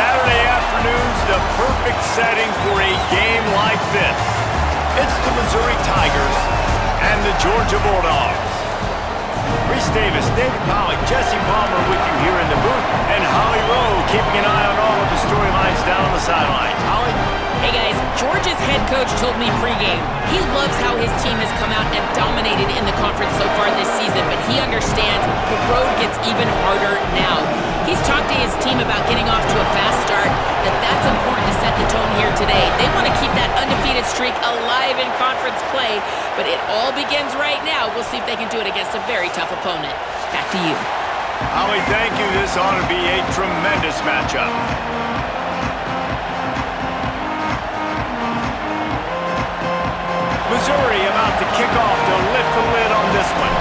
Saturday afternoon's the perfect setting for a game like this. It's the Missouri Tigers and the Georgia Bulldogs. Reese Davis, David Pollack, Jesse Palmer with you here in the booth, and Holly Rowe keeping an eye on all of the storylines down on the sideline. Holly? Hey guys, Georgia's head coach told me pregame he loves how his team has come out and dominated in the conference so far this season, but he understands the road gets even harder now. He's talked to his team about getting off to a fast start, that's important to set the tone here today. They want to keep that undefeated streak alive in conference play, but it all begins right now. We'll see if they can do it against a very tough opponent. Back to you. Holly, thank you. This ought to be a tremendous matchup. Missouri about to kick off to lift the lid on this one.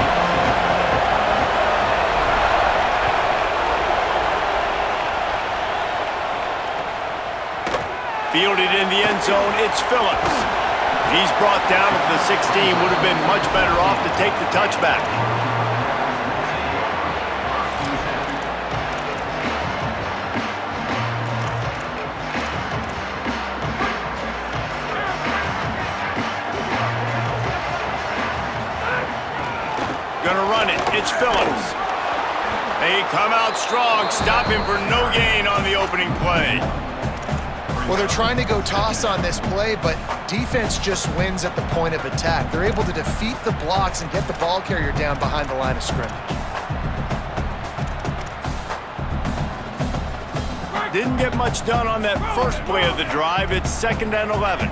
Fielded in the end zone, it's Phillips. He's brought down at the 16. Would have been much better off to take the touchback. Gonna run it. It's Phillips. They come out strong. Stop him for no gain on the opening play. Well, they're trying to go toss on this play, but defense just wins at the point of attack. They're able to defeat the blocks and get the ball carrier down behind the line of scrimmage. Didn't get much done on that first play of the drive. It's 2nd and 11.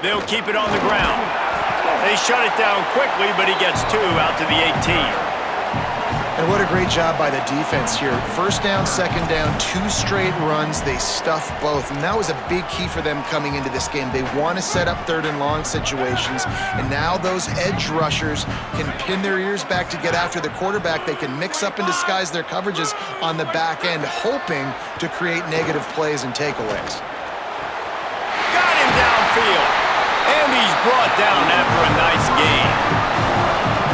They'll keep it on the ground. They shut it down quickly, but he gets 2 out to the 18. And what a great job by the defense here. 1st down, 2nd down, 2 straight runs. They stuff both, and that was a big key for them coming into this game. They want to set up 3rd and long situations, and now those edge rushers can pin their ears back to get after the quarterback. They can mix up and disguise their coverages on the back end, hoping to create negative plays and takeaways. Got him downfield, and he's brought down after a nice gain.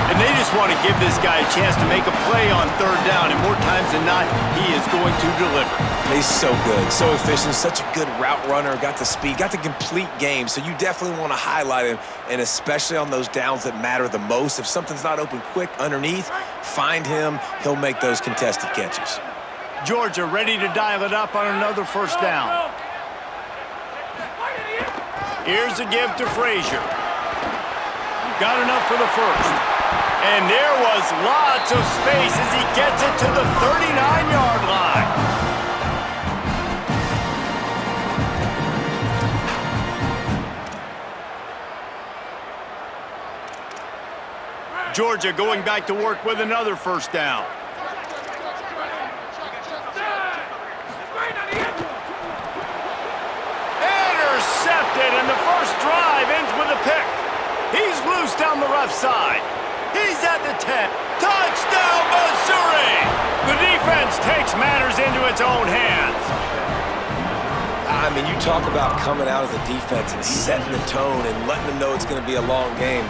And they just want to give this guy a chance to make a play on 3rd down, and more times than not, he is going to deliver. He's so good, so efficient, such a good route runner, got the speed, got the complete game, so you definitely want to highlight him, and especially on those downs that matter the most. If something's not open quick underneath, find him, he'll make those contested catches. Georgia ready to dial it up on another 1st down. Here's a give to Frazier. Got enough for the 1st. And there was lots of space as he gets it to the 39-yard line. Georgia going back to work with another 1st down. Intercepted, and the first drive ends with a pick. He's loose down the left side. He's at the 10. Touchdown, Missouri! The defense takes matters into its own hands. I mean, you talk about coming out of the defense and setting the tone and letting them know it's going to be a long game.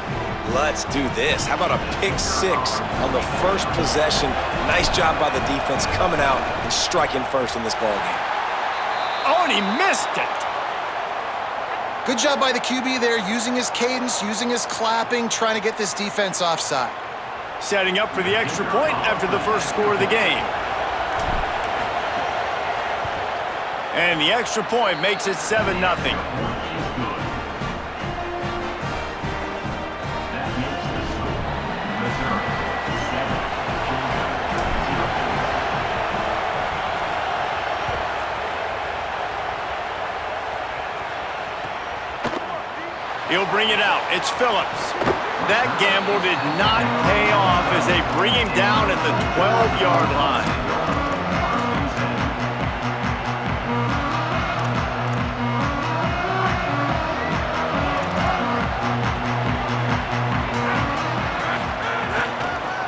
Let's do this. How about a pick 6 on the first possession? Nice job by the defense coming out and striking first in this ballgame. Oh, and he missed it. Good job by the QB there, using his cadence, using his clapping, trying to get this defense offside. Setting up for the extra point after the first score of the game. And the extra point makes it 7-0. He'll bring it out. It's Phillips. That gamble did not pay off as they bring him down at the 12-yard line.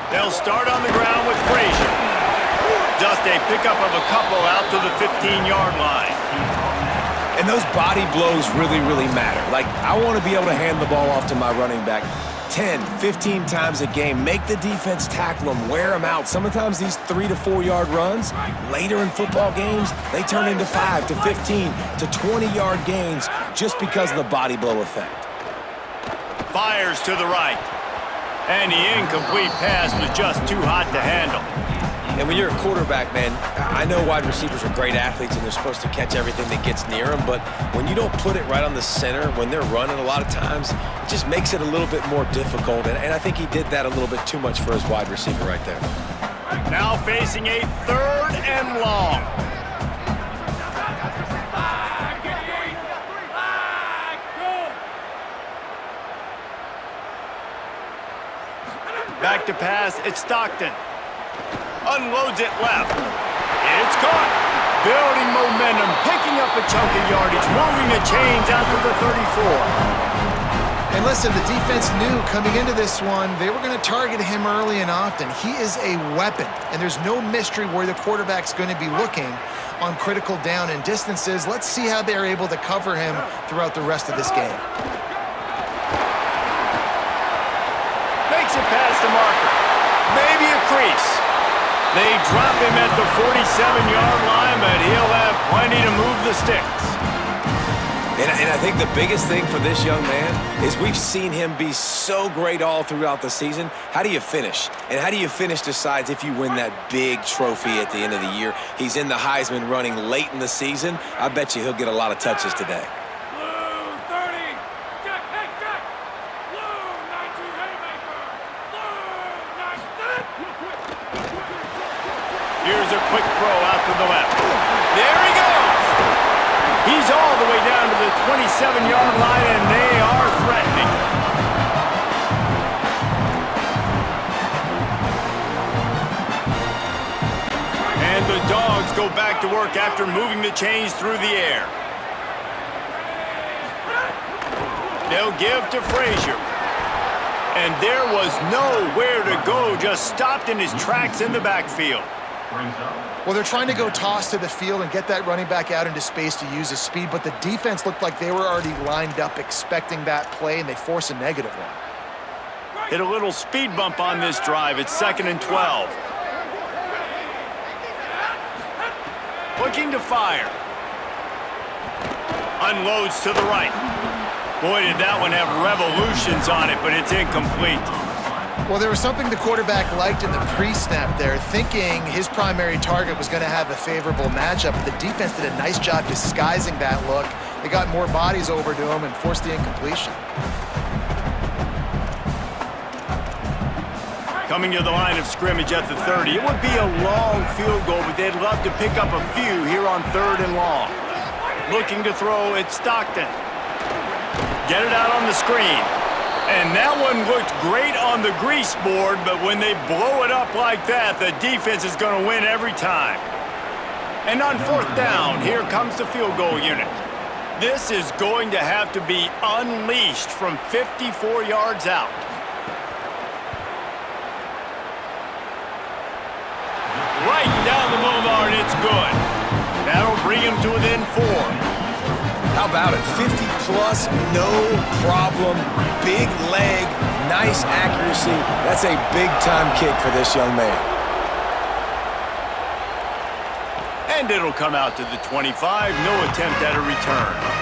They'll start on the ground with Frazier. Just a pickup of a couple out to the 15-yard line. And those body blows really, really matter. Like, I want to be able to hand the ball off to my running back. 10, 15 times a game. Make the defense tackle them, wear them out. Sometimes these 3 to 4 yard runs, later in football games, they turn into 5 to 15 to 20-yard gains just because of the body blow effect. Fires to the right. And the incomplete pass was just too hot to handle. And when you're a quarterback, man, I know wide receivers are great athletes and they're supposed to catch everything that gets near them, but when you don't put it right on the center, when they're running a lot of times, it just makes it a little bit more difficult. And I think he did that a little bit too much for his wide receiver right there. Now facing a 3rd and long. Back to pass, it's Stockton. Unloads it left. It's caught. Building momentum, picking up a chunk of yardage, moving the chains out to the 34. And listen, the defense knew coming into this one, they were going to target him early and often. He is a weapon, and there's no mystery where the quarterback's going to be looking on critical down and distances. Let's see how they're able to cover him throughout the rest of this game. Makes it past the marker. Maybe a crease. They drop him at the 47-yard line, but he'll have plenty to move the sticks. And I think the biggest thing for this young man is we've seen him be so great all throughout the season. How do you finish? And how do you finish decides if you win that big trophy at the end of the year. He's in the Heisman running late in the season. I bet you he'll get a lot of touches today. Here's a quick throw out to the left. There he goes! He's all the way down to the 27-yard line, and they are threatening. And the Dogs go back to work after moving the chains through the air. They'll give to Frazier. And there was nowhere to go, just stopped in his tracks in the backfield. Well, they're trying to go toss to the field and get that running back out into space to use his speed, but the defense looked like they were already lined up expecting that play, and they force a negative one. Hit a little speed bump on this drive. It's 2nd and 12. Looking to fire. Unloads to the right. Boy, did that one have revolutions on it, but it's incomplete. Well, there was something the quarterback liked in the pre-snap there, thinking his primary target was going to have a favorable matchup, but the defense did a nice job disguising that look. They got more bodies over to him and forced the incompletion. Coming to the line of scrimmage at the 30. It would be a long field goal, but they'd love to pick up a few here on 3rd and long. Looking to throw, it's Stockton. Get it out on the screen. And that one looked great on the grease board, but when they blow it up like that, the defense is going to win every time. And on 4th down, here comes the field goal unit. This is going to have to be unleashed from 54 yards out. Right down the boulevard, it's good. That'll bring him to within 4. How about it? 50-plus, no problem. Big leg, nice accuracy. That's a big-time kick for this young man. And it'll come out to the 25. No attempt at a return.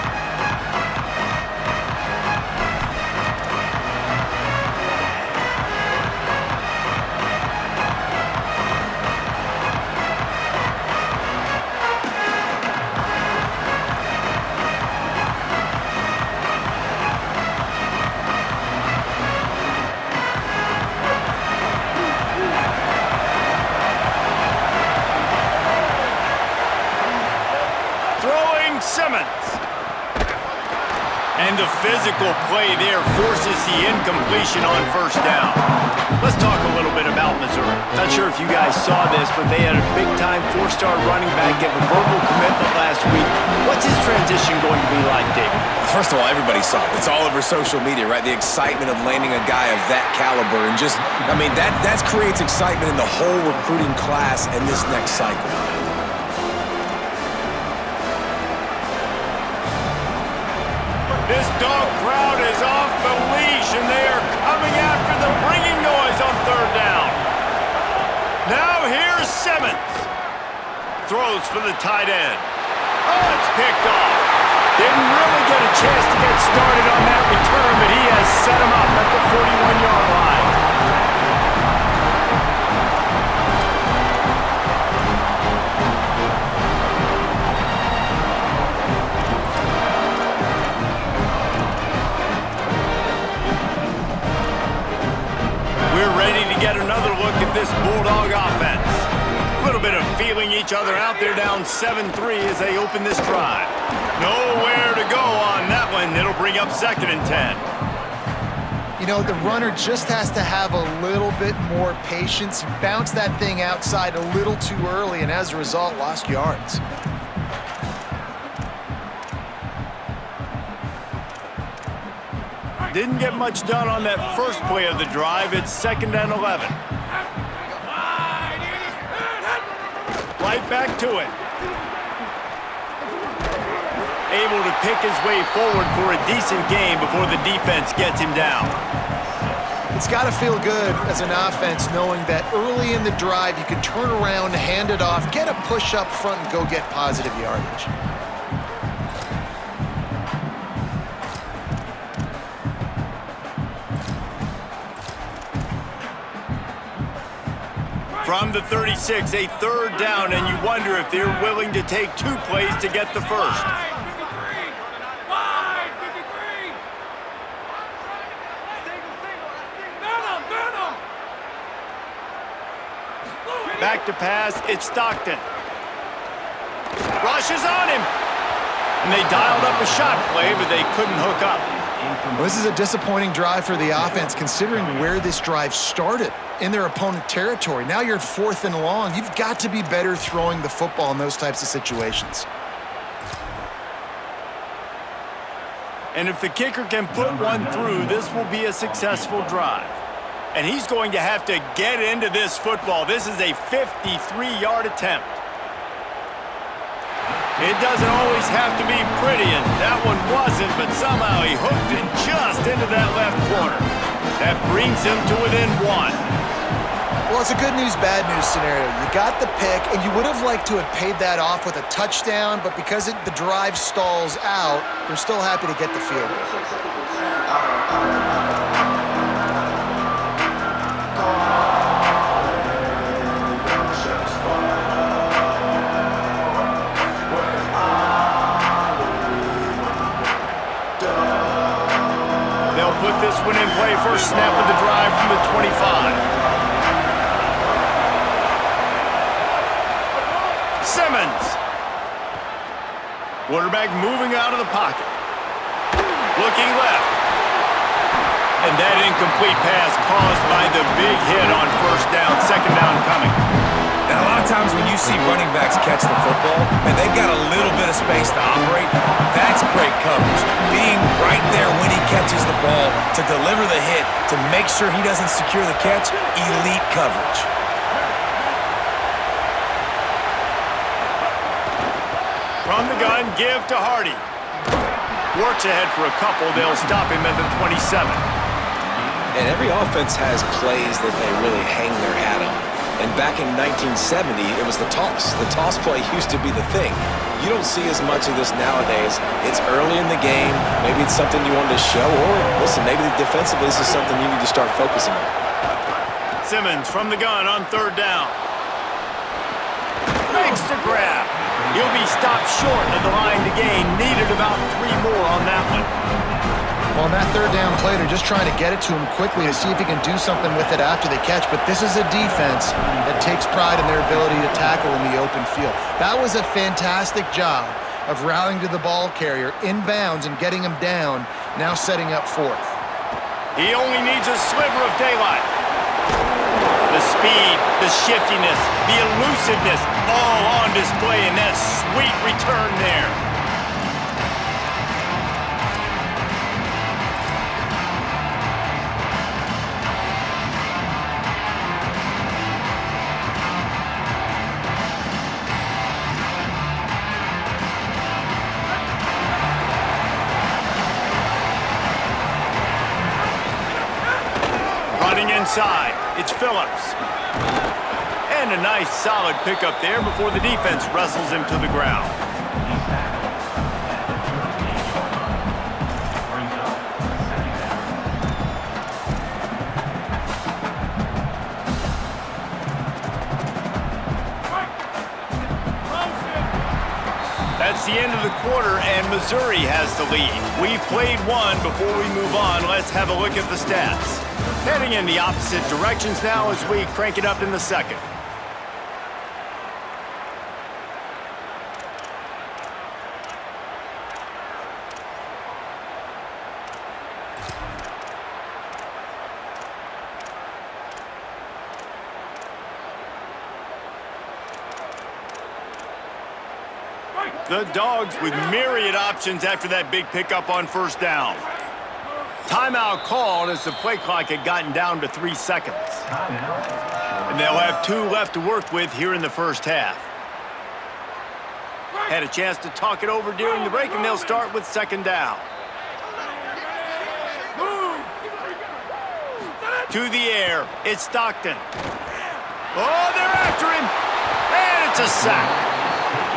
And the physical play there forces the incompletion on 1st down. Let's talk a little bit about Missouri. Not sure if you guys saw this, but they had a big-time 4-star running back give a verbal commitment last week. What's his transition going to be like, David? First of all, everybody saw it. It's all over social media, right? The excitement of landing a guy of that caliber. And just, I mean, that creates excitement in the whole recruiting class and this next cycle. This dog crowd is off the leash, and they are coming out. Now here's Simmons. Throws for the tight end. Oh, it's picked off. Didn't really get a chance to get started on that return, but he has set him up at the 41-yard line. We're ready to get another look at this Bulldog offense. A little bit of feeling each other out there down 7-3 as they open this drive. Nowhere to go on that one. It'll bring up 2nd and 10. You know, the runner just has to have a little bit more patience. He bounced that thing outside a little too early, and as a result, lost yards. Didn't get much done on that first play of the drive. It's 2nd and 11. Right back to it. Able to pick his way forward for a decent game before the defense gets him down. It's got to feel good as an offense knowing that early in the drive you can turn around, hand it off, get a push up front, and go get positive yardage. From the 36, a 3rd down, and you wonder if they're willing to take 2 plays to get the first. Back to pass, it's Stockton. Rushes on him. And they dialed up a shot play, but they couldn't hook up. Well, this is a disappointing drive for the offense, considering where this drive started, in their opponent territory. Now you're at 4th and long. You've got to be better throwing the football in those types of situations. And if the kicker can put one through, this will be a successful drive. And he's going to have to get into this football. This is a 53-yard attempt. It doesn't always have to be pretty, and that one wasn't, but somehow he hooked it just into that left corner. That brings him to within 1. Well, it's a good news, bad news scenario. You got the pick, and you would have liked to have paid that off with a touchdown, but because the drive stalls out, they're still happy to get the field goal. Put this one in play, first snap of the drive from the 25. Simmons. Quarterback moving out of the pocket. Looking left. And that incomplete pass caused by the big hit on 1st down, 2nd down coming. Now, a lot of times when you see running backs catch the football, and they've got a little bit of space to operate, that's great coverage. Being right there when he catches the ball to deliver the hit, to make sure he doesn't secure the catch, elite coverage. From the gun, give to Hardy. Works ahead for a couple. They'll stop him at the 27. And every offense has plays that they really hang their hat on. And back in 1970, it was the toss. The toss play used to be the thing. You don't see as much of this nowadays. It's early in the game. Maybe it's something you wanted to show. Or, listen, maybe defensively this is something you need to start focusing on. Simmons from the gun on 3rd down. Makes the grab. He'll be stopped short of the line to gain. Needed about 3 more on that one. Well, on that 3rd down play, they're just trying to get it to him quickly to see if he can do something with it after the catch. But this is a defense that takes pride in their ability to tackle in the open field. That was a fantastic job of rallying to the ball carrier inbounds and getting him down, now setting up 4th. He only needs a sliver of daylight. The speed, the shiftiness, the elusiveness, all on display in that sweet return there. Inside, it's Phillips. And And a nice solid pickup there before the defense wrestles him to the ground. That's the end of the quarter, and Missouri has the lead. We've played one. Before we move on, let's have a look at the stats. Heading in the opposite directions now as we crank it up in the second. The Dogs with myriad options after that big pickup on first down. Timeout called as the play clock had gotten down to 3 seconds. And they'll have 2 left to work with here in the first half. Had a chance to talk it over during the break, and they'll start with second down. To the air, it's Stockton. Oh, they're after him, and it's a sack.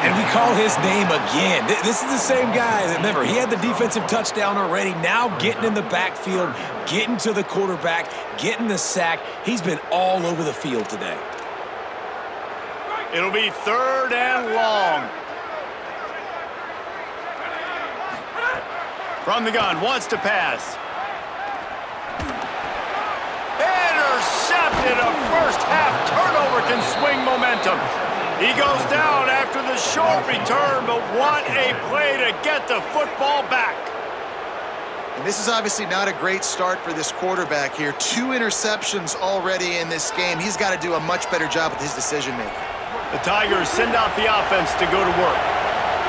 And we call his name again. This is the same guy. Remember, he had the defensive touchdown already. Now getting in the backfield, getting to the quarterback, getting the sack. He's been all over the field today. It'll be third and long. From the gun, wants to pass. Intercepted. A first half turnover can swing momentum. He goes down after the short return, but what a play to get the football back. And this is obviously not a great start for this quarterback here. 2 interceptions already in this game. He's got to do a much better job with his decision-making. The Tigers send out the offense to go to work.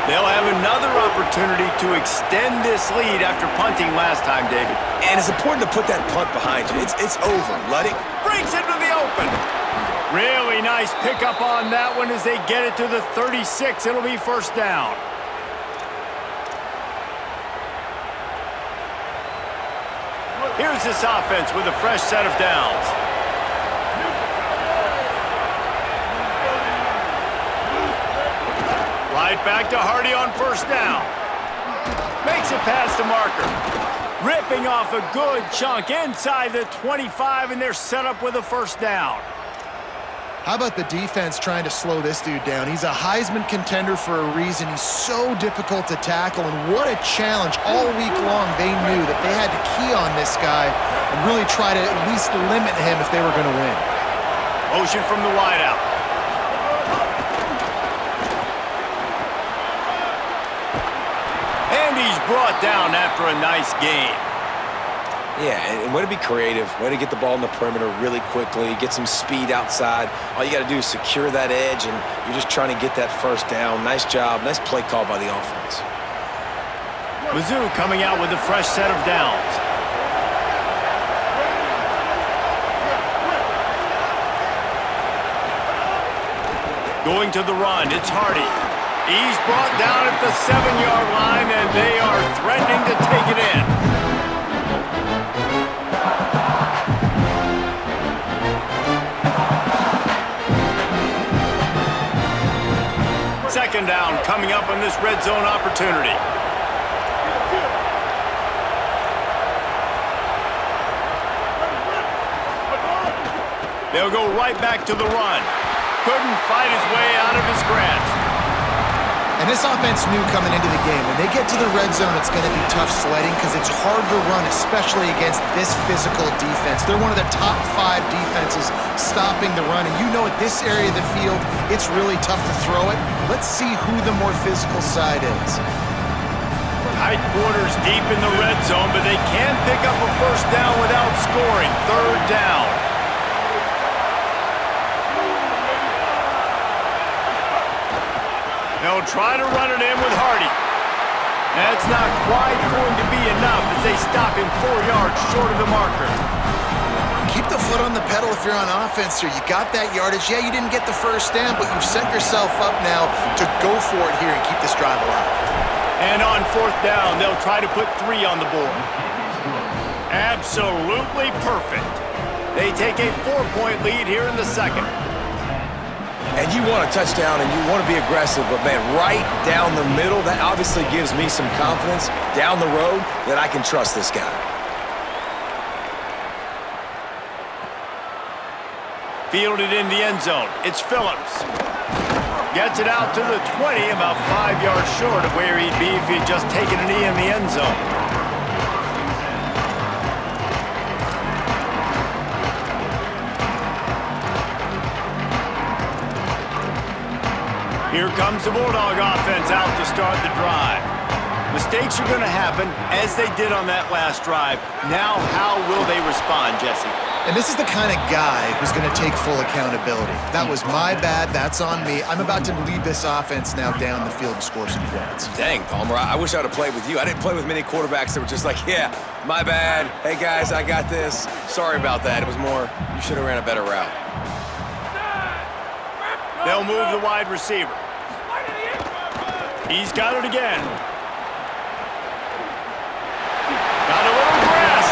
They'll have another opportunity to extend this lead after punting last time, David. And it's important to put that punt behind you. It's over. Ludwig breaks into the open. Really nice pickup on that one as they get it to the 36. It'll be first down. Here's this offense with a fresh set of downs. Right back to Hardy on first down. Makes it past the marker. Ripping off a good chunk inside the 25, and they're set up with a first down. How about the defense trying to slow this dude down? He's a Heisman contender for a reason. He's so difficult to tackle, and what a challenge. All week long, they knew that they had to key on this guy and really try to at least limit him if they were going to win. Motion from the wideout. And he's brought down after a nice gain. Yeah, and way to be creative, way to get the ball in the perimeter really quickly, get some speed outside. All you got to do is secure that edge, and you're just trying to get that first down. Nice job, nice play call by the offense. Mizzou coming out with a fresh set of downs. Going to the run, it's Hardy. He's brought down at the 7-yard line, and they are threatening to take it in. Second down coming up on this red zone opportunity. They'll go right back to the run. Couldn't fight his way out of his grasp. And this offense knew coming into the game, when they get to the red zone, it's going to be tough sledding because it's hard to run, especially against this physical defense. They're one of the top 5 defenses stopping the run, and you know at this area of the field, it's really tough to throw it. Let's see who the more physical side is. Tight quarters deep in the red zone, but they can pick up a first down without scoring. Third down. They'll try to run it in with Hardy. That's not quite going to be enough as they stop him 4 yards short of the marker. Keep the foot on the pedal if you're on offense here. You got that yardage. Yeah, you didn't get the first down, but you've set yourself up now to go for it here and keep this drive alive. And on fourth down, they'll try to put 3 on the board. Absolutely perfect. They take a 4-point lead here in the second. And you want a touchdown and you want to be aggressive, but man, right down the middle, that obviously gives me some confidence down the road that I can trust this guy. Fielded in the end zone. It's Phillips. Gets it out to the 20, about 5 yards short of where he'd be if he'd just taken a knee in the end zone. Here comes the Bulldog offense out to start the drive. Mistakes are going to happen, as they did on that last drive. Now, how will they respond, Jesse? And this is the kind of guy who's going to take full accountability. That was my bad. That's on me. I'm about to lead this offense now down the field and score some points. Dang, Palmer, I wish I would have played with you. I didn't play with many quarterbacks that were just like, yeah, my bad. Hey, guys, I got this. Sorry about that. It was more, you should have ran a better route. They'll move the wide receiver. He's got it again. Got a little press.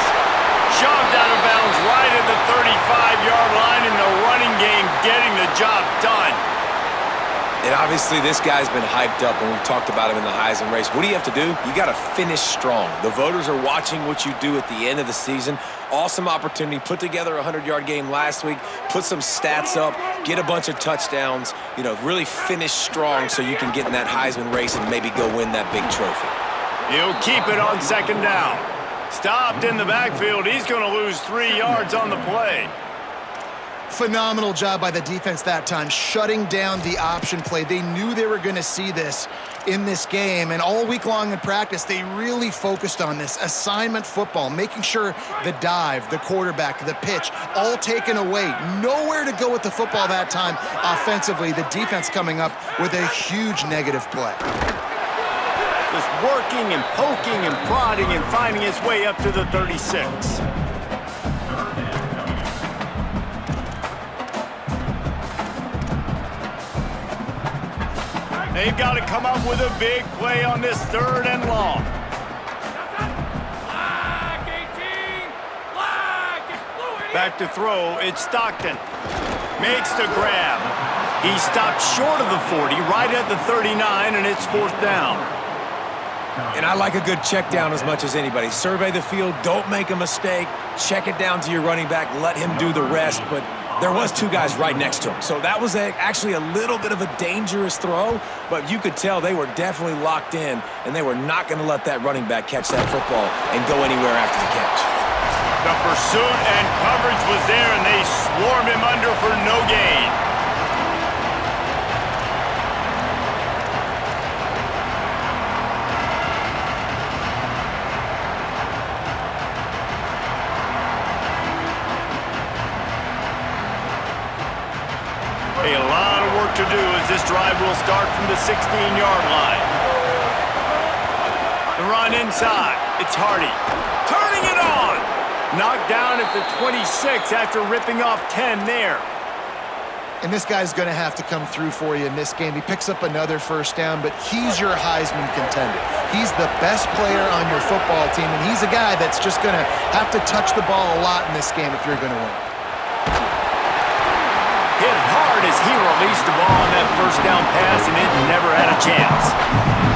Shoved out of bounds right at the 35-yard line in the running game, getting the job done. And obviously, this guy's been hyped up, and we've talked about him in the Heisman race. What do you have to do? You got to finish strong. The voters are watching what you do at the end of the season. Awesome opportunity. Put together a 100-yard game last week. Put some stats up. Get a bunch of touchdowns. You know, really finish strong so you can get in that Heisman race and maybe go win that big trophy. He'll keep it on second down. Stopped in the backfield. He's going to lose 3 yards on the play. Phenomenal job by the defense that time, shutting down the option play. They knew they were going to see this in this game, and all week long in practice, they really focused on this assignment football, making sure the dive, the quarterback, the pitch, all taken away. Nowhere to go with the football that time offensively. The defense coming up with a huge negative play. Just working and poking and prodding and finding his way up to the 36. They've got to come up with a big play on this 3rd and long. Back to throw, it's Stockton. Makes the grab. He stopped short of the 40, right at the 39, and it's 4th down. And I like a good check down as much as anybody. Survey the field, don't make a mistake, check it down to your running back, let him do the rest, but there was 2 guys right next to him. So that was actually a little bit of a dangerous throw, but you could tell they were definitely locked in, and they were not going to let that running back catch that football and go anywhere after the catch. The pursuit and coverage was there, and they swarmed him under for no gain. A lot of work to do as this drive will start from the 16-yard line. The run inside. It's Hardy. Turning it on. Knocked down at the 26 after ripping off 10 there. And this guy's going to have to come through for you in this game. He picks up another 1st down, but he's your Heisman contender. He's the best player on your football team, and he's a guy that's just going to have to touch the ball a lot in this game if you're going to win. Hit hard as he released the ball on that 1st down pass, and it never had a chance.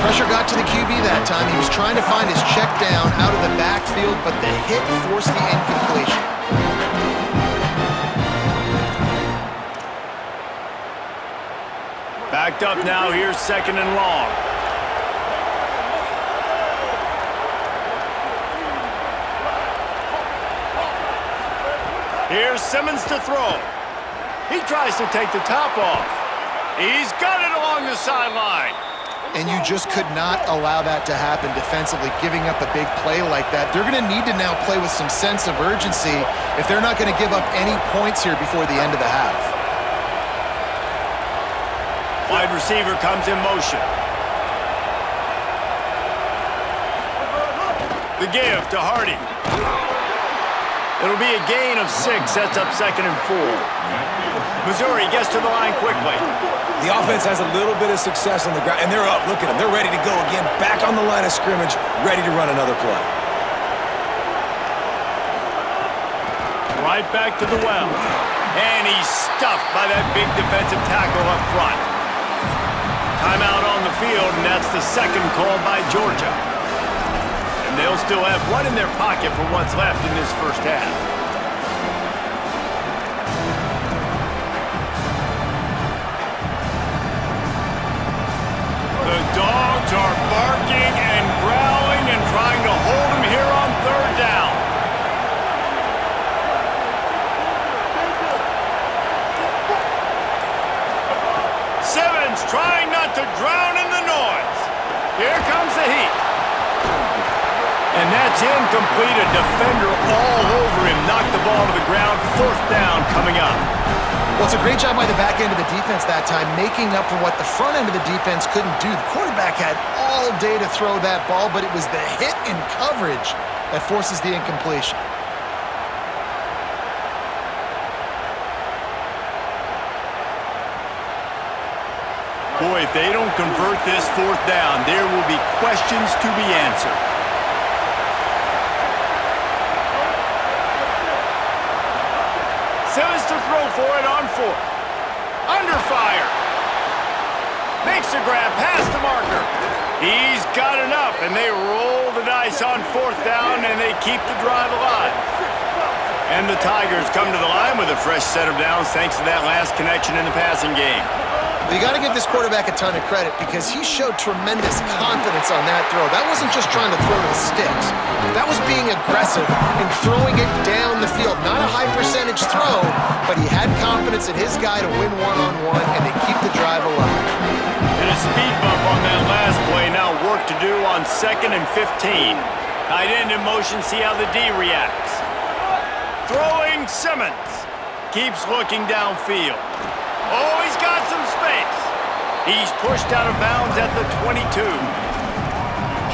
Pressure got to the QB that time. He was trying to find his check down out of the backfield, but the hit forced the incompletion. Backed up now. Here's 2nd and long. Here's Simmons to throw. He tries to take the top off. He's got it along the sideline. And you just could not allow that to happen defensively, giving up a big play like that. They're going to need to now play with some sense of urgency if they're not going to give up any points here before the end of the half. Wide receiver comes in motion. The give to Hardy. It'll be a gain of 6, sets up 2nd and 4. Missouri gets to the line quickly. The offense has a little bit of success on the ground, and they're up. Look at them. They're ready to go again, back on the line of scrimmage, ready to run another play. Right back to the well. And he's stuffed by that big defensive tackle up front. Timeout on the field, and that's the second call by Georgia. And they'll still have one in their pocket for what's left in this first half. The Dogs are barking and growling and trying to hold him here on third down. Simmons trying not to drown in the noise. Here comes the heat. And that's incomplete. A defender all over him. Knocked the ball to the ground. Fourth down coming up. Well, it's a great job by the back end of the defense that time, making up for what the front end of the defense couldn't do. The quarterback had all day to throw that ball, but it was the hit in coverage that forces the incompletion. Boy, if they don't convert this fourth down, there will be questions to be answered. Simmons to throw for it on fourth. Under fire. Makes a grab past the marker. He's got enough, and they roll the dice on fourth down, and they keep the drive alive. And the Tigers come to the line with a fresh set of downs thanks to that last connection in the passing game. Well, you got to give this quarterback a ton of credit because he showed tremendous confidence on that throw. That wasn't just trying to throw to the sticks. That was being aggressive and throwing it down the field. Not a high percentage throw, but he had confidence in his guy to win one-on-one, and they keep the drive alive. And a speed bump on that last play. Now work to do on 2nd and 15. Tight end in motion, see how the D reacts. Throwing Simmons. Keeps looking downfield. Oh, he's got some space. He's pushed out of bounds at the 22.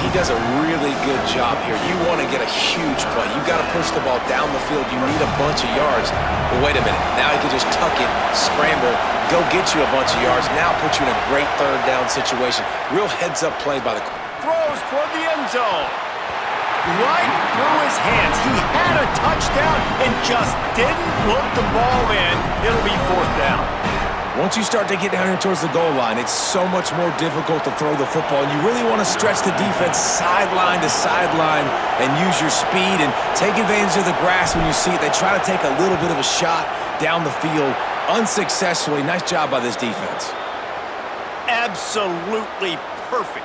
He does a really good job here. You want to get a huge play. You got to push the ball down the field. You need a bunch of yards. But wait a minute. Now he can just tuck it, scramble, go get you a bunch of yards. Now put you in a great third down situation. Real heads-up play by the... Throws toward the end zone. Right through his hands. He had a touchdown and just didn't look the ball in. It'll be fourth down. Once you start to get down here towards the goal line, it's so much more difficult to throw the football. And you really want to stretch the defense sideline to sideline and use your speed and take advantage of the grass when you see it. They try to take a little bit of a shot down the field unsuccessfully. Nice job by this defense. Absolutely perfect.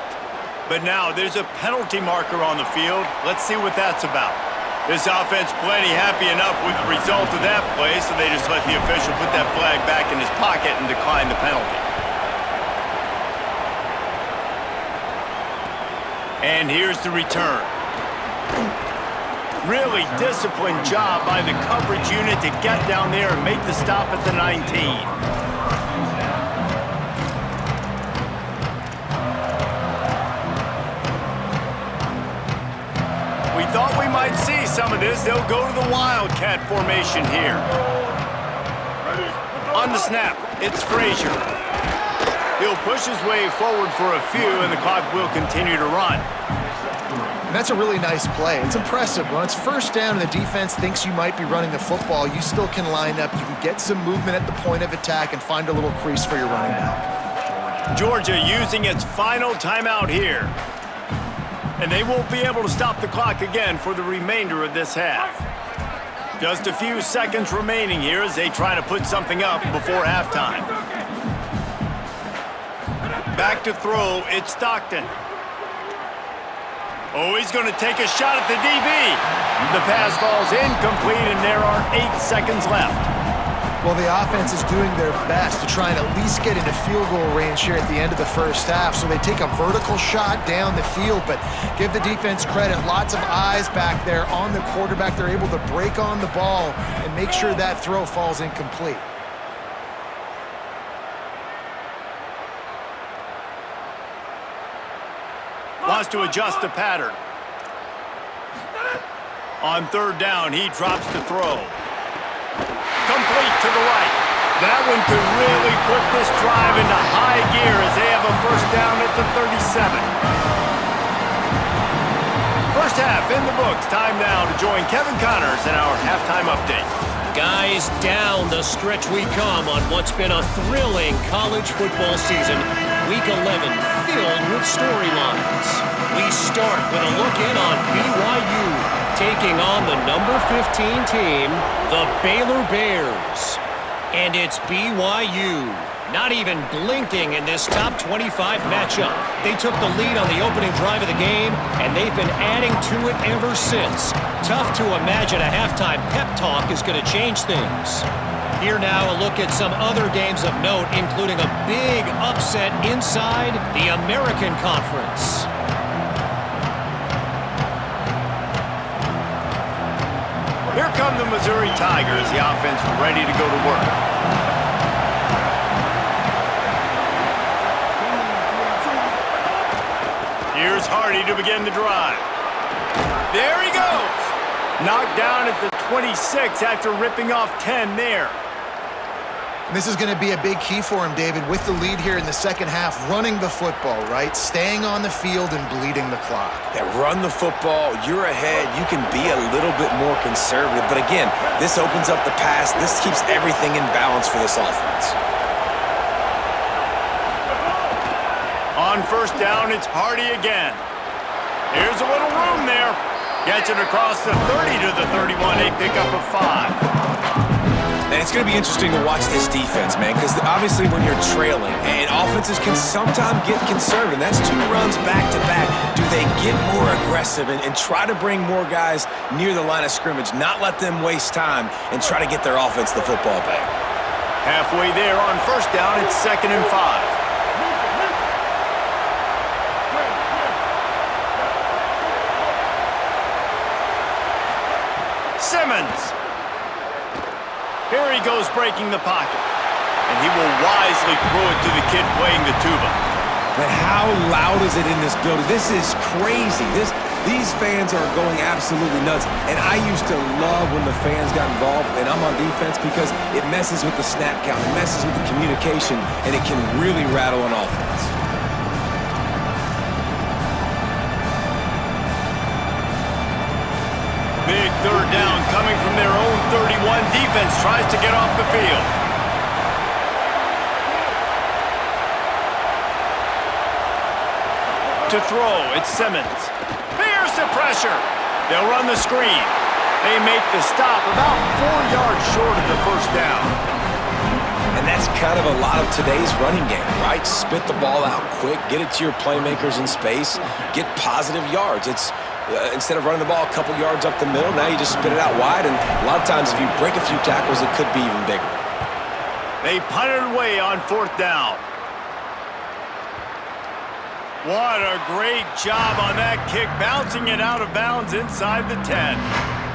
But now there's a penalty marker on the field. Let's see what that's about. This offense plenty happy enough with the result of that play, so they just let the official put that flag back in his pocket and decline the penalty. And here's the return. Really disciplined job by the coverage unit to get down there and make the stop at the 19. Thought we might see some of this. They'll go to the Wildcat formation here. On the snap, it's Frazier. He'll push his way forward for a few, and the clock will continue to run. And that's a really nice play. It's impressive. When it's first down and the defense thinks you might be running the football, you still can line up. You can get some movement at the point of attack and find a little crease for your running back. Georgia using its final timeout here. And they won't be able to stop the clock again for the remainder of this half. Just a few seconds remaining here as they try to put something up before halftime. Back to throw, it's Stockton. Oh, he's going to take a shot at the DB. The pass falls incomplete, and there are 8 seconds left. Well, the offense is doing their best to try and at least get into field goal range here at the end of the first half. So they take a vertical shot down the field, but give the defense credit. Lots of eyes back there on the quarterback. They're able to break on the ball and make sure that throw falls incomplete. Wants to adjust the pattern. On third down, he drops to throw. Complete to the right. That one could really put this drive into high gear as they have a first down at the 37. First First half in the books. Time now to join Kevin Connors in our halftime update. Guys, down the stretch we come on what's been a thrilling college football season. Week 11 filled with storylines. We start with a look in on BYU, taking on the number 15 team, the Baylor Bears. And it's BYU, not even blinking in this top 25 matchup. They took the lead on the opening drive of the game, and they've been adding to it ever since. Tough to imagine a halftime pep talk is going to change things. Here now, a look at some other games of note, including a big upset inside the American Conference. Here come the Missouri Tigers, the offense ready to go to work. Here's Hardy to begin the drive. There he goes! Knocked down at the 26 after ripping off 10 there. This is going to be a big key for him, David, with the lead here in the second half, running the football, right? Staying on the field and bleeding the clock. Yeah, run the football, you're ahead, you can be a little bit more conservative. But again, this opens up the pass. This keeps everything in balance for this offense. On first down, it's Hardy again. Here's a little room there. Gets it across the 30 to the 31, a pickup of 5. And it's going to be interesting to watch this defense, man, because obviously when you're trailing, and offenses can sometimes get conservative, and that's 2 runs back-to-back. Do they get more aggressive and try to bring more guys near the line of scrimmage, not let them waste time, and try to get their offense the football back? Halfway there on first down, it's 2nd and 5. Simmons. Here he goes breaking the pocket. And he will wisely throw it to the kid playing the tuba. But how loud is it in this building? This is crazy. These fans are going absolutely nuts. And I used to love when the fans got involved, and I'm on defense, because it messes with the snap count, it messes with the communication, and it can really rattle an offense. Big third down coming from their own 31. Defense tries to get off the field. To throw, it's Simmons. Here's the pressure. They'll run the screen. They make the stop about 4 yards short of the first down. And that's kind of a lot of today's running game, right? Spit the ball out quick, get it to your playmakers in space, get positive yards. It's instead of running the ball a couple yards up the middle, now you just spit it out wide, and a lot of times if you break a few tackles, it could be even bigger. They punt it away on 4th down. What a great job on that kick, bouncing it out of bounds inside the 10.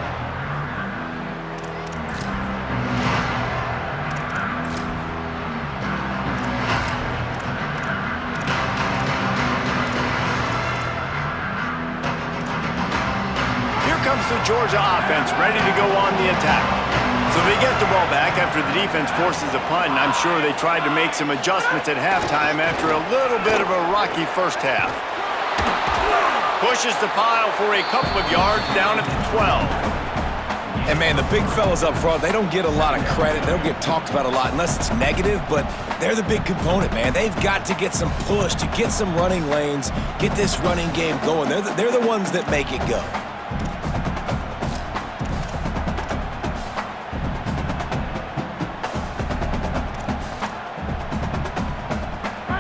Comes the Georgia offense ready to go on the attack. So they get the ball back after the defense forces a punt, and I'm sure they tried to make some adjustments at halftime after a little bit of a rocky first half. Pushes the pile for a couple of yards down at the 12. And man, the big fellas up front, they don't get a lot of credit. They don't get talked about a lot unless it's negative, but they're the big component, man. They've got to get some push, to get some running lanes, get this running game going. They're the ones that make it go.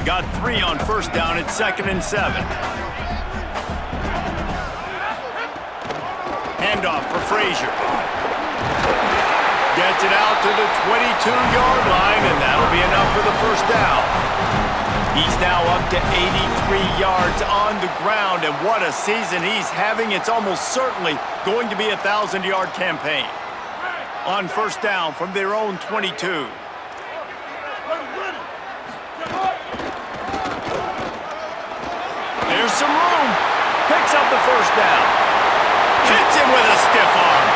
Got 3 on first down at 2nd and 7. Handoff for Frazier. Gets it out to the 22-yard line, and that'll be enough for the first down. He's now up to 83 yards on the ground, and what a season he's having. It's almost certainly going to be a 1,000-yard campaign. On first down from their own 22. There's some room. Picks up the first down. Hits him with a stiff arm.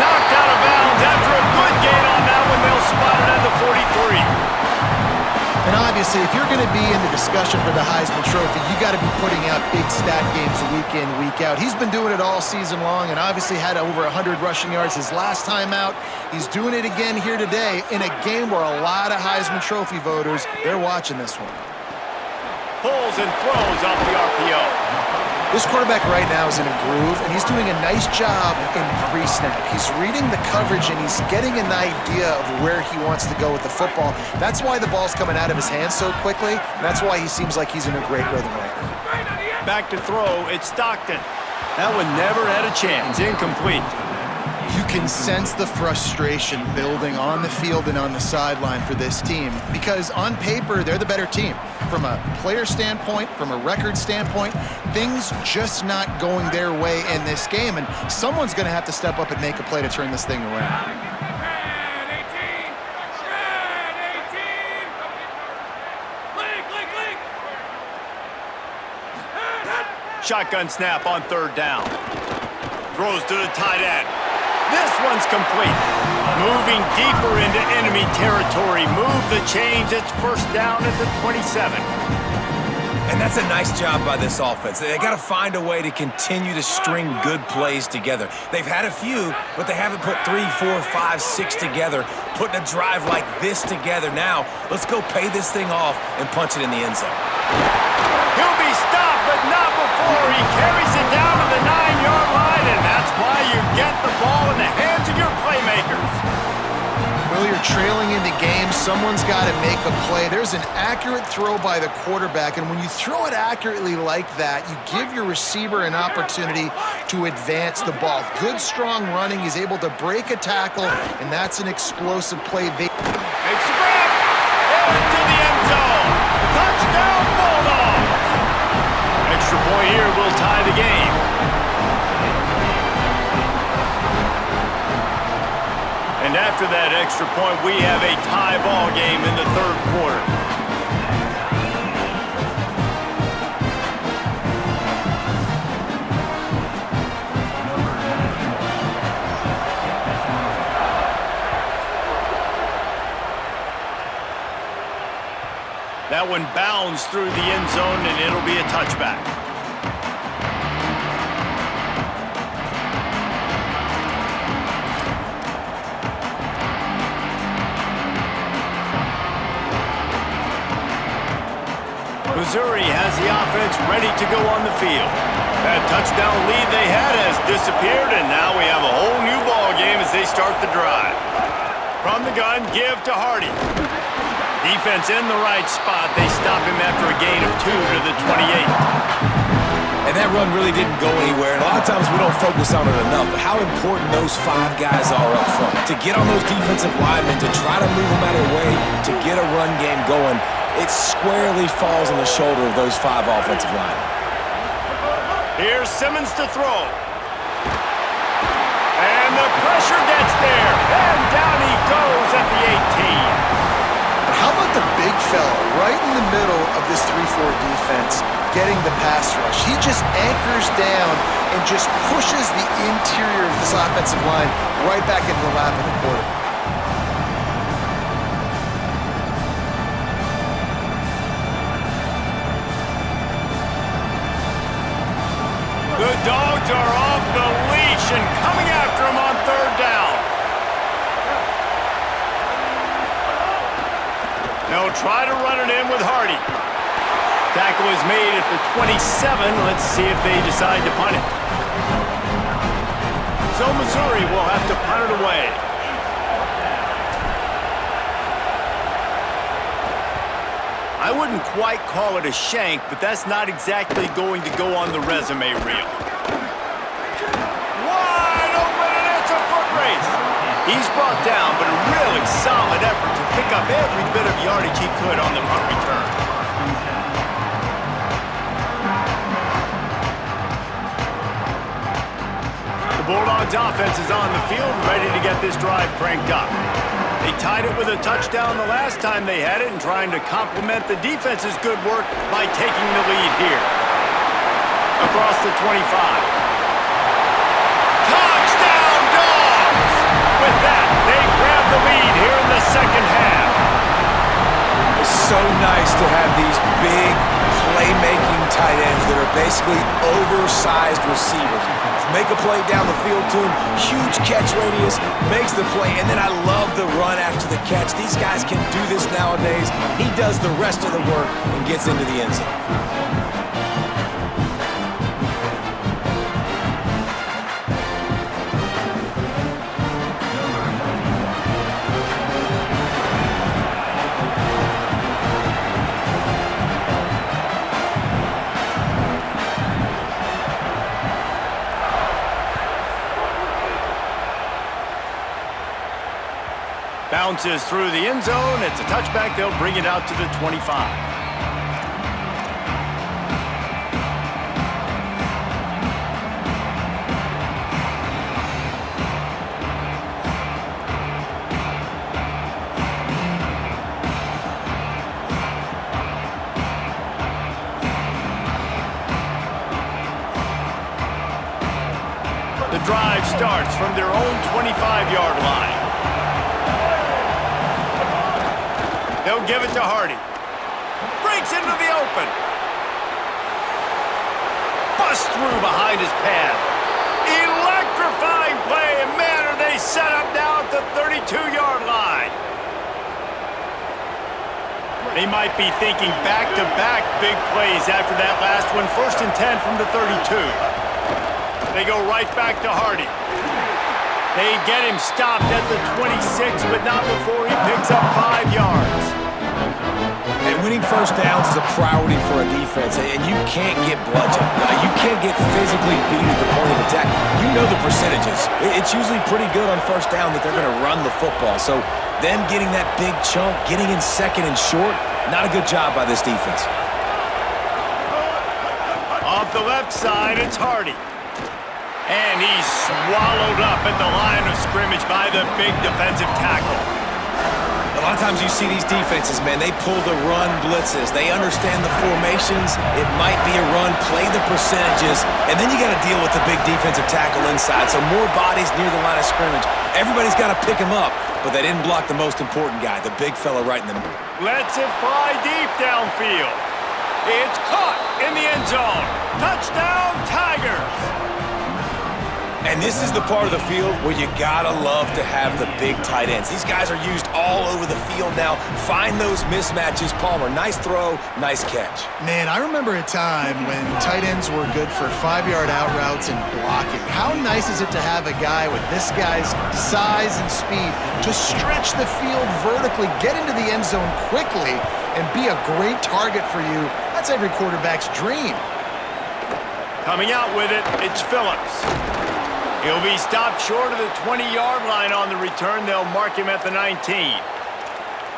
Knocked out of bounds after a good gain on that one. They'll spot it at the 43. And obviously, if you're going to be in the discussion for the Heisman Trophy, you got to be putting out big stat games week in, week out. He's been doing it all season long and obviously had over 100 rushing yards his last time out. He's doing it again here today in a game where a lot of Heisman Trophy voters, they're watching this one. Pulls and throws off the RPO. This quarterback right now is in a groove, and he's doing a nice job in pre-snap. He's reading the coverage, and he's getting an idea of where he wants to go with the football. That's why the ball's coming out of his hands so quickly, and that's why he seems like he's in a great rhythm right now. Back to throw, it's Stockton. That one never had a chance, incomplete. You can sense the frustration building on the field and on the sideline for this team because on paper, they're the better team. From a player standpoint, from a record standpoint, things just not going their way in this game, and someone's going to have to step up and make a play to turn this thing around. Shotgun snap on third down. Throws to the tight end. This one's complete. Moving deeper into enemy territory. Move the change. It's first down at the 27. And that's a nice job by this offense. They got to find a way to continue to string good plays together. They've had a few, but they haven't put 3, 4, 5, 6 together, putting a drive like this together. Now, let's go pay this thing off and punch it in the end zone. He'll be stopped, but not before. He carries it down to the 9-yard line, and that's why you get the ball in the hands of your playmakers. Well, you're trailing in the game. Someone's got to make a play. There's an accurate throw by the quarterback, and when you throw it accurately like that, you give your receiver an opportunity to advance the ball. Good, strong running. He's able to break a tackle, and that's an explosive play. Makes the grab. Into the end zone. Touchdown, Bulldogs. Extra point here will tie the game. And after that extra point, we have a tie ball game in the third quarter. That one bounds through the end zone, and it'll be a touchback. Missouri has the offense ready to go on the field. That touchdown lead they had has disappeared, and now we have a whole new ball game as they start the drive. From the gun, give to Hardy. Defense in the right spot. They stop him after a gain of 2 to the 28. And that run really didn't go anywhere, and a lot of times we don't focus on it enough, but how important those 5 guys are up front. To get on those defensive linemen, to try to move them out of the way, to get a run game going, it squarely falls on the shoulder of those 5 offensive linemen. Here's Simmons to throw. And the pressure gets there. And down he goes at the 18. How about the big fella right in the middle of this 3-4 defense getting the pass rush? He just anchors down and just pushes the interior of this offensive line right back into the lap of the quarterback. The Dogs are off the leash and coming after him on third down. They'll try to run it in with Hardy. Tackle is made at the 27. Let's see if they decide to punt it. So Missouri will have to punt it away. I wouldn't quite call it a shank, but that's not exactly going to go on the resume reel. Wide open, and it's a foot race. He's brought down, but a really solid effort to pick up every bit of yardage he could on the punt return. The Bulldogs offense is on the field, ready to get this drive cranked up. They tied it with a touchdown the last time they had it and trying to complement the defense's good work by taking the lead here. Across the 25. Touchdown, Dawgs! With that, they grab the lead here in the second half. There's so nice to have these big playmaking tight ends that are basically oversized receivers. Make a play down the field to him, huge catch radius, makes the play, and then I love the run after the catch. These guys can do this nowadays. He does the rest of the work and gets into the end zone. Bounces through the end zone. It's a touchback. They'll bring it out to the 25. The drive starts from their own 25-yard line. They'll give it to Hardy. Breaks into the open. Busts through behind his pad. Electrifying play, and man, are they set up now at the 32-yard line. They might be thinking back-to-back big plays after that last one. 1st and 10 from the 32. They go right back to Hardy. They get him stopped at the 26, but not before he picks up 5 yards. And winning first downs is a priority for a defense, and you can't get bludgeoned. You can't get physically beat at the point of attack. You know the percentages. It's usually pretty good on first down that they're going to run the football. So them getting that big chunk, getting in second and short, not a good job by this defense. Off the left side, it's Hardy. And he's swallowed up at the line of scrimmage by the big defensive tackle. A lot of times you see these defenses, man, they pull the run blitzes. They understand the formations. It might be a run, play the percentages, and then you got to deal with the big defensive tackle inside. So more bodies near the line of scrimmage. Everybody's got to pick him up, but they didn't block the most important guy, the big fella right in the middle. Lets it fly deep downfield. It's caught in the end zone. Touchdown, Tigers! And this is the part of the field where you gotta love to have the big tight ends. These guys are used all over the field now. Find those mismatches. Palmer, nice throw, nice catch. Man, I remember a time when tight ends were good for 5-yard out routes and blocking. How nice is it to have a guy with this guy's size and speed to stretch the field vertically, get into the end zone quickly, and be a great target for you? That's every quarterback's dream. Coming out with it, it's Phillips. He'll be stopped short of the 20-yard line on the return. They'll mark him at the 19.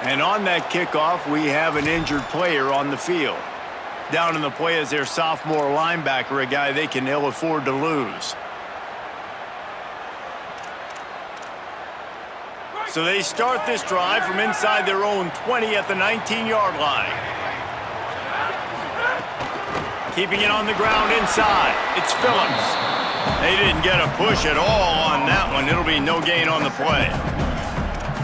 And on that kickoff, we have an injured player on the field. Down in the play is their sophomore linebacker, a guy they can ill afford to lose. So they start this drive from inside their own 20 at the 19-yard line. Keeping it on the ground inside, it's Phillips. They didn't get a push at all on that one. It'll be no gain on the play.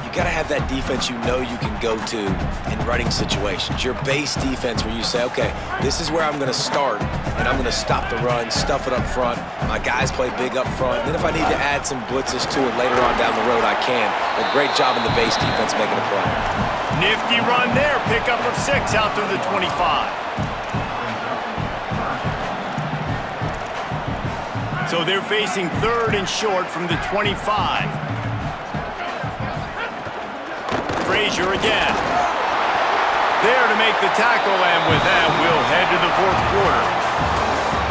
You got to have that defense you know you can go to in running situations. Your base defense where you say, okay, this is where I'm going to start, and I'm going to stop the run, stuff it up front. My guys play big up front. Then if I need to add some blitzes to it later on down the road, I can. But great job in the base defense making a play. Nifty run there. Pickup of 6 out to the 25. So they're facing 3rd and short from the 25. Frazier again. There to make the tackle, and with that, we'll head to the 4th quarter.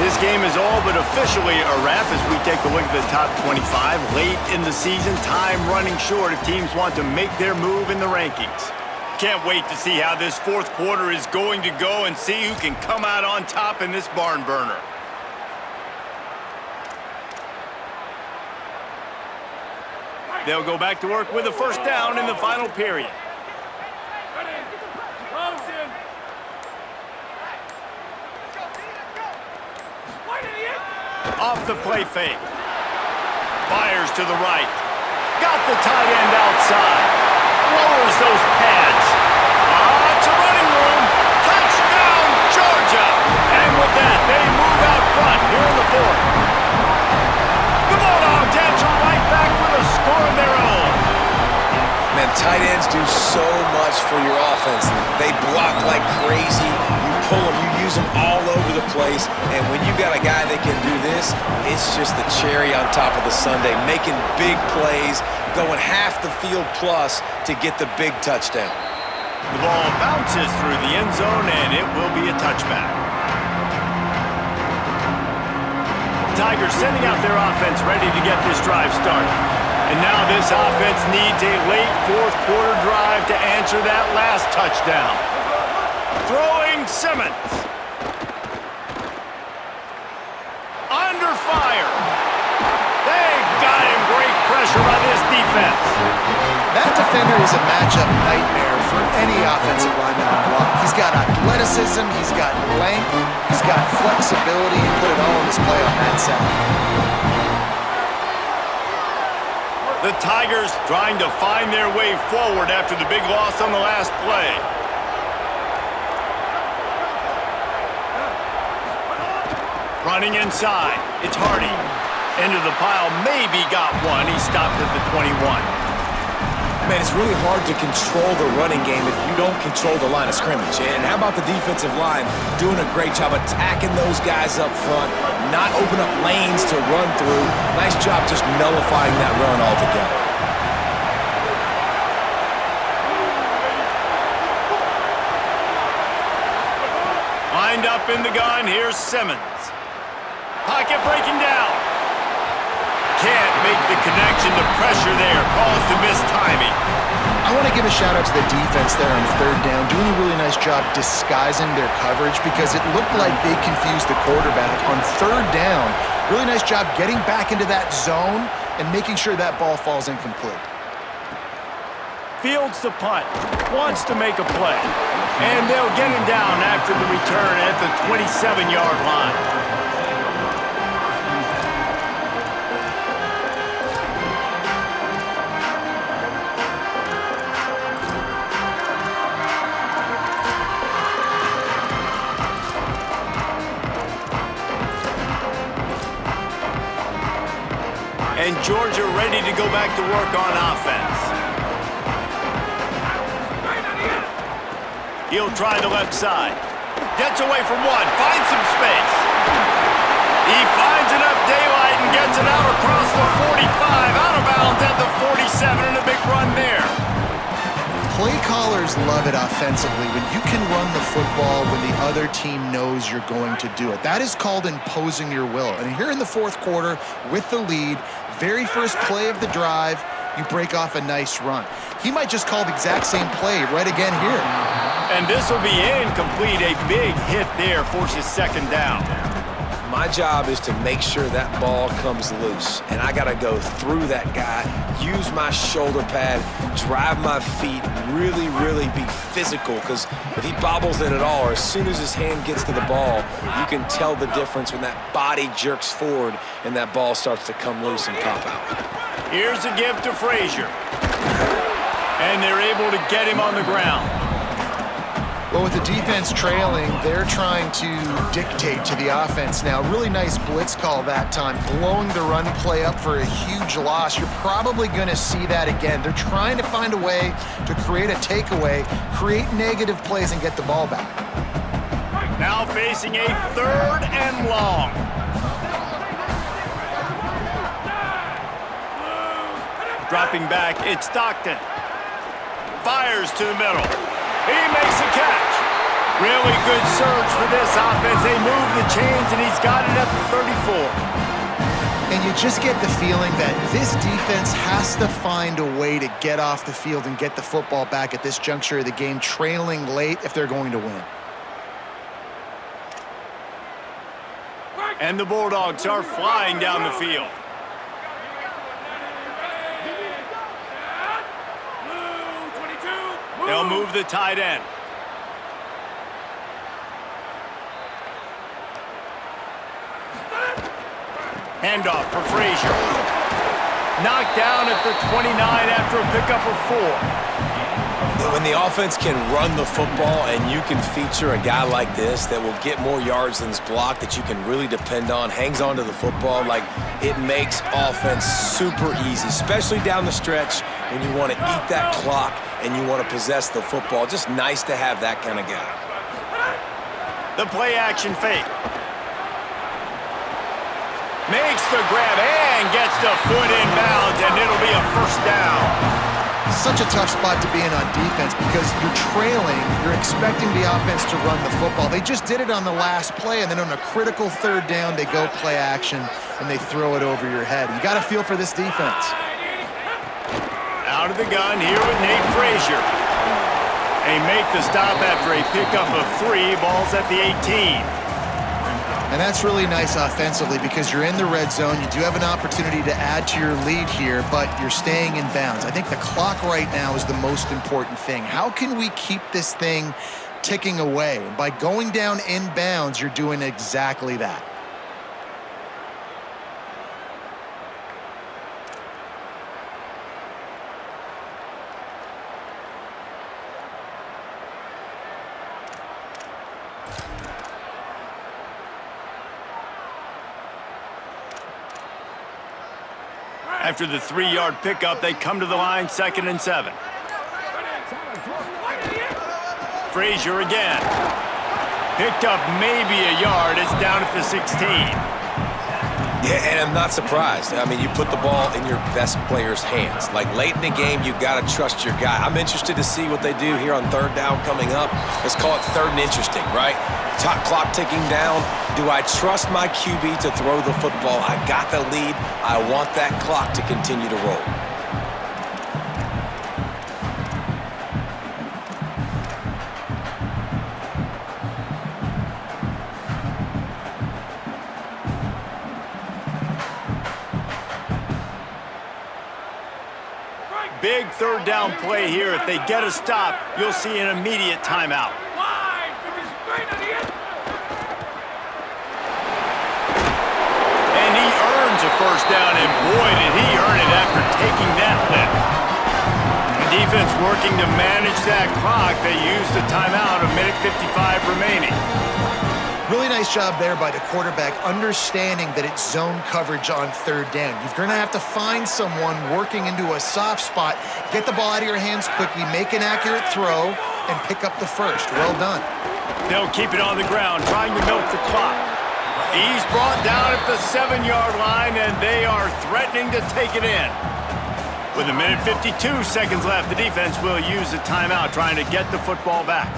This game is all but officially a wrap as we take a look at the top 25. Late in the season, time running short if teams want to make their move in the rankings. Can't wait to see how this 4th quarter is going to go and see who can come out on top in this barn burner. They'll go back to work with a first down in the final period. Off the play fake. Fires to the right. Got the tight end outside. Lowers those pads. It's a running for your offense. They block like crazy. You pull them, you use them all over the place. And when you got a guy that can do this, it's just the cherry on top of the sundae, making big plays, going half the field plus to get the big touchdown. The ball bounces through the end zone, and it will be a touchback. Tigers sending out their offense ready to get this drive started. And now this offense needs a late fourth-quarter drive to answer that last touchdown. Throwing Simmons. Under fire. They got him. Great pressure by this defense. That defender is a matchup nightmare for any offensive lineman on block. He's got athleticism, he's got length, he's got flexibility. He put it all on display on that side. The Tigers trying to find their way forward after the big loss on the last play. Running inside, it's Hardy. Into the pile, maybe got one. He stopped at the 21. Man, it's really hard to control the running game if you don't control the line of scrimmage. And how about the defensive line doing a great job attacking those guys up front, not open up lanes to run through. Nice job just nullifying that run altogether. Lined up in the gun, here's Simmons. Pocket breaking down. Can't make the connection. The pressure there caused the missed timing. I want to give a shout out to the defense there on third down, doing a really nice job disguising their coverage because it looked like they confused the quarterback on third down. Really nice job getting back into that zone and making sure that ball falls incomplete. Fields the punt, wants to make a play, and they'll get him down after the return at the 27-yard line. And Georgia ready to go back to work on offense. He'll try the left side. Gets away from one, finds some space. He finds enough daylight and gets it out across the 45, out of bounds at the 47, and a big run there. Play callers love it offensively when you can run the football when the other team knows you're going to do it. That is called imposing your will. And here in the fourth quarter with the lead, very first play of the drive, you break off a nice run. He might just call the exact same play right again here. And this will be incomplete. A big hit there forces second down. My job is to make sure that ball comes loose, and I got to go through that guy, use my shoulder pad, drive my feet, really be physical, because if he bobbles it at all, or as soon as his hand gets to the ball, you can tell the difference when that body jerks forward and that ball starts to come loose and pop out. Here's a give to Frazier. And they're able to get him on the ground. Well, with the defense trailing, they're trying to dictate to the offense now. Really nice blitz call that time, blowing the run play up for a huge loss. You're probably going to see that again. They're trying to find a way to create a takeaway, create negative plays, and get the ball back. Now facing a third and long. Dropping back, it's Stockton. Fires to the middle. He makes a catch. Really good surge for this offense. They move the chains, and he's got it at the 34. And you just get the feeling that this defense has to find a way to get off the field and get the football back at this juncture of the game, trailing late if they're going to win. And the Bulldogs are flying down the field. They'll move the tight end. Handoff for Frazier. Knocked down at the 29 after a pickup of 4. When the offense can run the football and you can feature a guy like this that will get more yards than his block, that you can really depend on, hangs on to the football, like, it makes offense super easy, especially down the stretch when you want to eat that clock and you want to possess the football. Just nice to have that kind of guy. The play-action fake. Makes the grab and gets the foot in bounds, and it'll be a first down. Such a tough spot to be in on defense because you're trailing, you're expecting the offense to run the football. They just did it on the last play, and then on a critical third down, they go play action, and they throw it over your head. You got to feel for this defense. Out of the gun here with Nate Frazier. They make the stop after a pickup of 3, balls at the 18. And that's really nice offensively because you're in the red zone. You do have an opportunity to add to your lead here, but you're staying in bounds. I think the clock right now is the most important thing. How can we keep this thing ticking away? And by going down in bounds, you're doing exactly that. After the 3-yard pickup, they come to the line, 2nd and 7. Frazier again. Picked up maybe a yard. It's down at the 16. Yeah, and I'm not surprised. I mean, you put the ball in your best player's hands. Like, late in the game, you've got to trust your guy. I'm interested to see what they do here on 3rd down coming up. Let's call it 3rd and interesting, right? Top clock ticking down. Do I trust my QB to throw the football? I got the lead. I want that clock to continue to roll. Big 3rd down play here. If they get a stop, you'll see an immediate timeout. And he earns a 1st down, and boy, did he earn it after taking that lift. The defense working to manage that clock. They use the timeout, a minute 55 remaining. Really nice job there by the quarterback, understanding that it's zone coverage on 3rd down. You're going to have to find someone working into a soft spot, get the ball out of your hands quickly, make an accurate throw, and pick up the 1st. Well done. They'll keep it on the ground, trying to milk the clock. He's brought down at the 7-yard line, and they are threatening to take it in. With a minute 52 seconds left, the defense will use a timeout, trying to get the football back.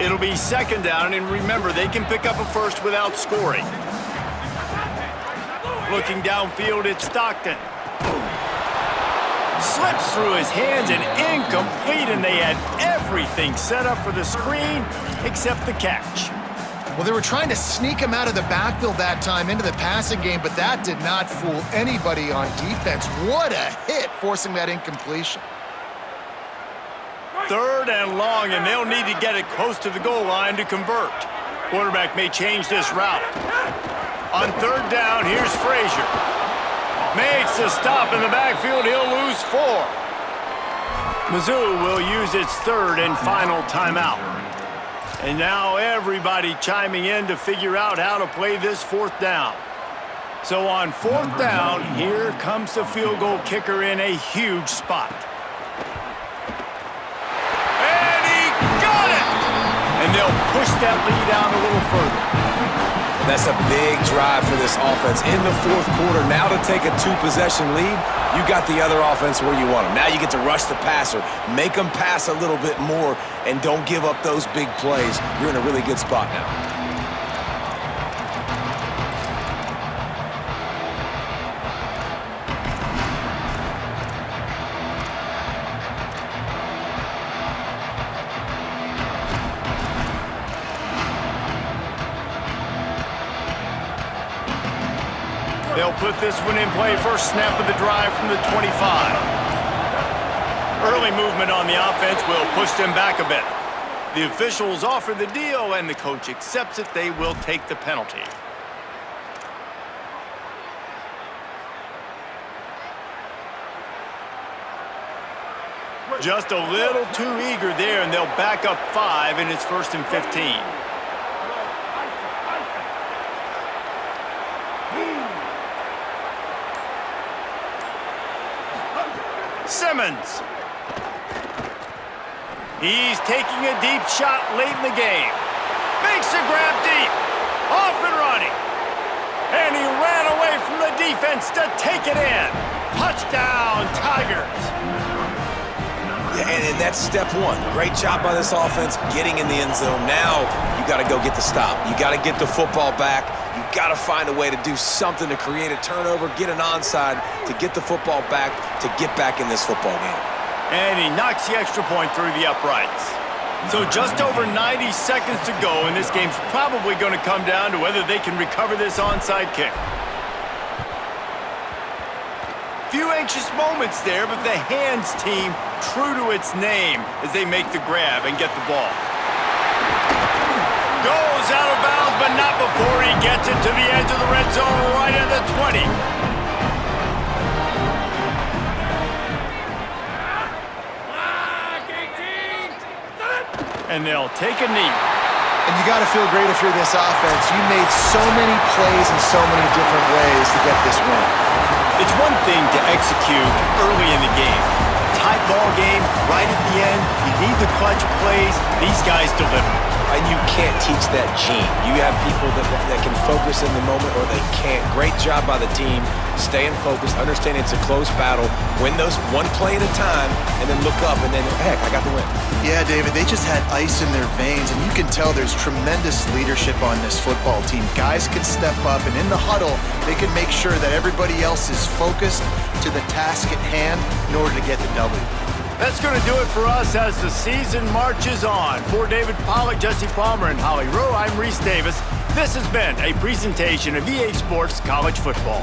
It'll be 2nd down, and remember, they can pick up a 1st without scoring. Looking downfield, it's Stockton. Slips through his hands and incomplete, and they had everything set up for the screen except the catch. Well, they were trying to sneak him out of the backfield that time into the passing game, but that did not fool anybody on defense. What a hit, forcing that incompletion. 3rd and long, and they'll need to get it close to the goal line to convert. Quarterback may change this route. On 3rd down, here's Frazier. Makes the stop in the backfield. He'll lose 4. Mizzou will use its 3rd and final timeout. And now everybody chiming in to figure out how to play this 4th down. So on 4th down, here comes the field goal kicker in a huge spot. And they'll push that lead out a little further. That's a big drive for this offense in the 4th quarter. Now to take a 2-possession lead, you got the other offense where you want them. Now you get to rush the passer, make them pass a little bit more, and don't give up those big plays. You're in a really good spot now. They'll put this one in play. First snap of the drive from the 25. Early movement on the offense will push them back a bit. The officials offer the deal, and the coach accepts it. They will take the penalty. Just a little too eager there, and they'll back up 5, and it's 1st and 15. Simmons. He's taking a deep shot late in the game. Makes a grab deep. Off and running. And he ran away from the defense to take it in. Touchdown, Tigers. And that's step one. Great job by this offense getting in the end zone. Now you got to go get the stop. You got to get the football back. You got to find a way to do something to create a turnover, get an onside, to get the football back, to get back in this football game. And he knocks the extra point through the uprights. So just over 90 seconds to go, and this game's probably going to come down to whether they can recover this onside kick. Few anxious moments there, but the hands team true to its name as they make the grab and get the ball. Goes out of bounds, but not before he gets it to the edge of the red zone right at the 20. And they'll take a knee. And you got to feel great if you're this offense. You made so many plays in so many different ways to get this win. It's one thing to execute early in the game. Tight ball game, right at the end, you need the clutch plays. These guys deliver. And you can't teach that gene. You have people that can focus in the moment or they can't. Great job by the team, staying focused, understanding it's a close battle, win those one play at a time, and then look up and then, heck, I got the win. Yeah, David, they just had ice in their veins, and you can tell there's tremendous leadership on this football team. Guys can step up, and in the huddle, they can make sure that everybody else is focused to the task at hand in order to get the W. That's going to do it for us as the season marches on. For David Pollack, Jesse Palmer, and Holly Rowe, I'm Reese Davis. This has been a presentation of EA Sports College Football.